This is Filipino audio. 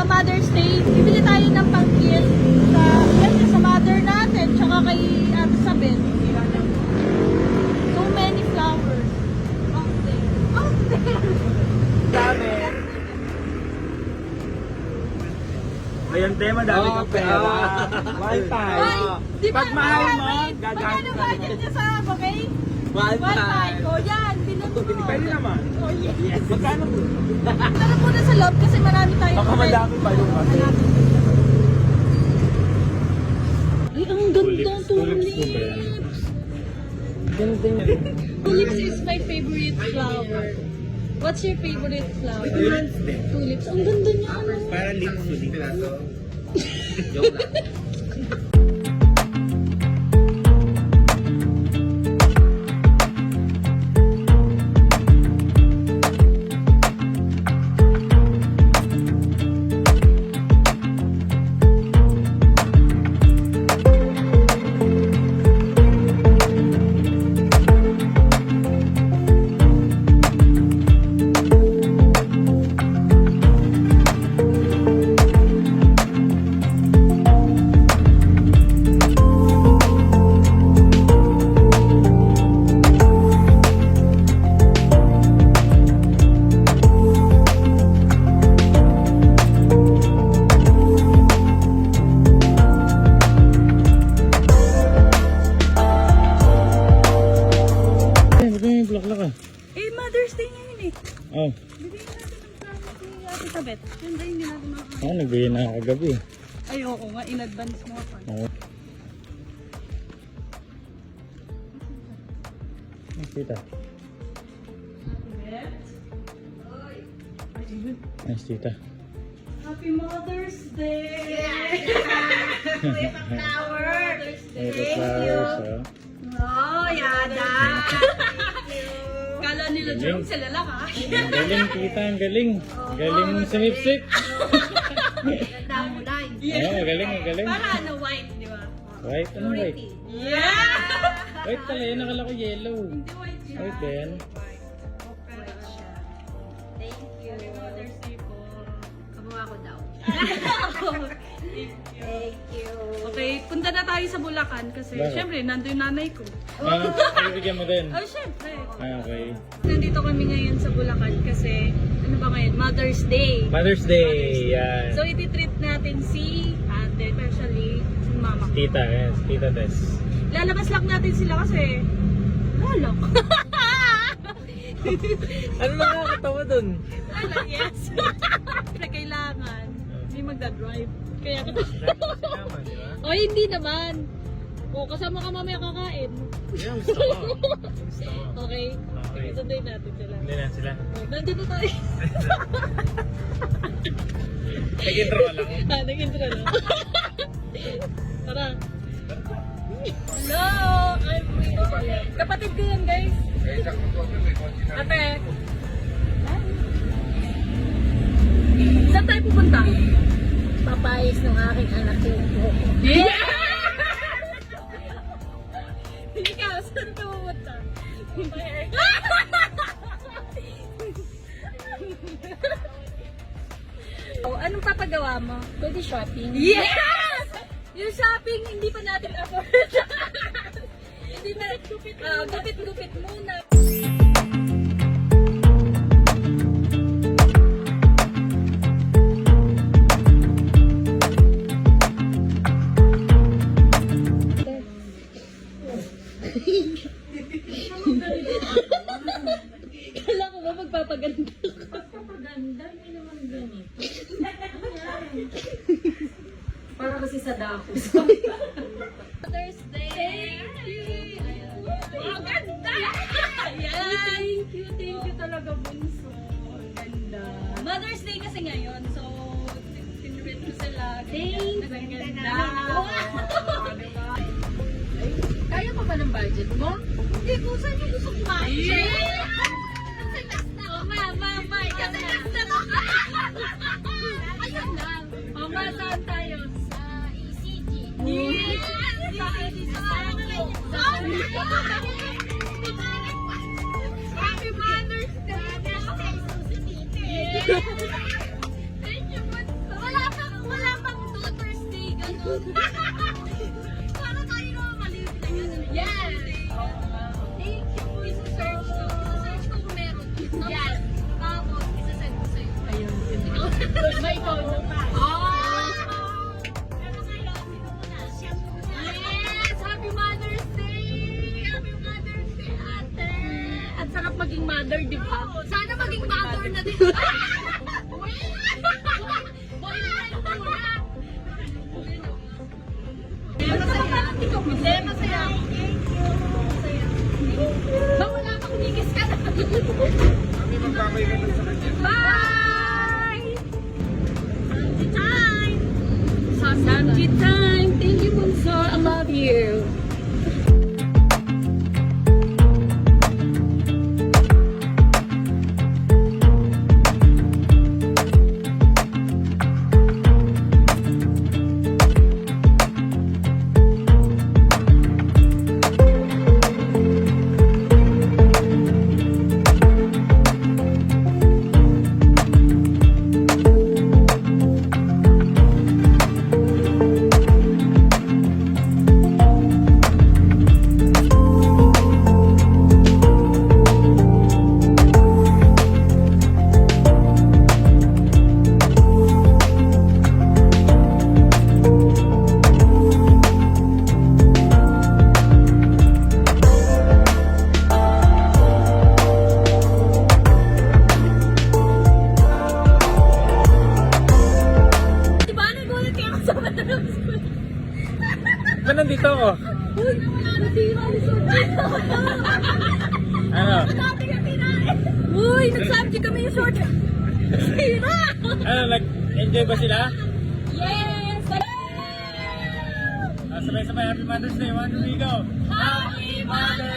Mother's Day, bibili tayo ng pang-gift sa mother natin, tsaka kay Ate Sabel. So many flowers. Out there. Out there. Dami. Ayan, tema, dami kang pera. Wi-Fi. Ay, di ba? Pag mahal mo, magkano budget niya sa okay? Wi-Fi. O yan, bilang mo. Pwede naman. Oh, yes. Magkano po? Tara muna sa loob kasi marami tayong Baka madami pa yung kasi. Ay, ang ganda tulips. Ganda yun. Tulips is my favorite flower. What's your favorite flower? Tulips. Ang ganda niya. Ano? Para lips to lips. Eh, Mother's Day ngayon eh. Oh, Bigyan natin ng present ni Ate Sabet. Ganda hindi natin makakita. ako nagbigay na kagabi. Ayoko nga, in advance mo ako. Oo. Tita. Nice, tita. Happy Mother's Day! With a flower. May flowers, oh. Oh, yada. Kala nila Galing. Jerome sila lang ah. Ang galing, tita, ang galing. Galing sumipsip. Ganda mo na. Oo, galing, ang galing. Para ano, white, di ba? White, anong white? Yeah! White pala yun, nakala ko yellow. Hindi white siya. White ba yan? White siya. Thank you. Happy Mother's Day po. Kamuha ko daw. Thank you. Thank you. Okay, punta na tayo sa Bulacan kasi Bakit? syempre nandun yung nanay ko. Ah, bibigyan mo din. Oh, syempre. Ah, okay. Nandito kami ngayon sa Bulacan kasi ano ba ngayon? Mother's Day. Mother's Day, yan. So iti-treat natin si ate, especially si mama ko. Tita, yes. Tita Tess. Lalabas lang natin sila kasi lalok. Ano makakatawa dun? Wala, yes. Na kailangan, hindi magdadrive. Kaya Sinama, di ba? O hindi naman. O kasama ka mamaya kakain. Yan, gusto ko. Gusto ko. Okay? Okay. Sunduin natin sila. Hindi na sila. Nandito tayo. Nag-intro ka lang. Nag-intro lang. Tara. Hello! I'm Rio. Kapatid ko yan, guys. Ate. Saan tayo pupunta? Papayos ng aking anak yung buko. Yeah! Ikaw, saan ka pupunta? Oh, anong papagawa mo? Pwede shopping. Yes! Yung shopping, hindi pa natin afford. Hindi na, gupit-gupit muna. Kala ko ba magpapaganda ko? Magpapaganda, hindi naman ganito. Para kasi sa dapos. Mother's Day! Ang ganda! Yan! Thank you talaga, bunso. Ganda. Mother's Day kasi ngayon, so tinrewet ko sila. Thank you. Ang ganda. Kaya pa ba ng budget mo? Hindi, kung saan yung gusto kumain? Mama, kasi last na to. Ayun lang. Mama, saan tayo? Sa ECG. Yes! Happy Mother's Day! Thank you, Para tayo naman maliit na ganun. Yes! Thank you. Isa-search ko. Isa-search ko kung meron. Yes. Tapos, isa-send ko sa'yo. Ayun. May phone pa. Pero ngayon, sino muna? Siya muna. Yes! Happy Mother's Day! Happy Mother's Day, ate! At sarap maging mother, di ba? Sana maging mother na din. Masaya. Masaya. Masaya. Ba, wala pa kumikis ka na. Kami magbabay ka sa kanya. Bye! Samji time! Samji time! Thank you, Bunso. I love you. Diba, nagulat kayo sa Madalas ko? Ba nandito ako? Uy, nasira ang short. Ano? Dati ka tinain. Uy, nagsabji kami yung short. Sira! Ano, nag-enjoy ba sila? Yes! Sabay-sabay, Happy Mother's Day, one, two, three, go! Happy Mother's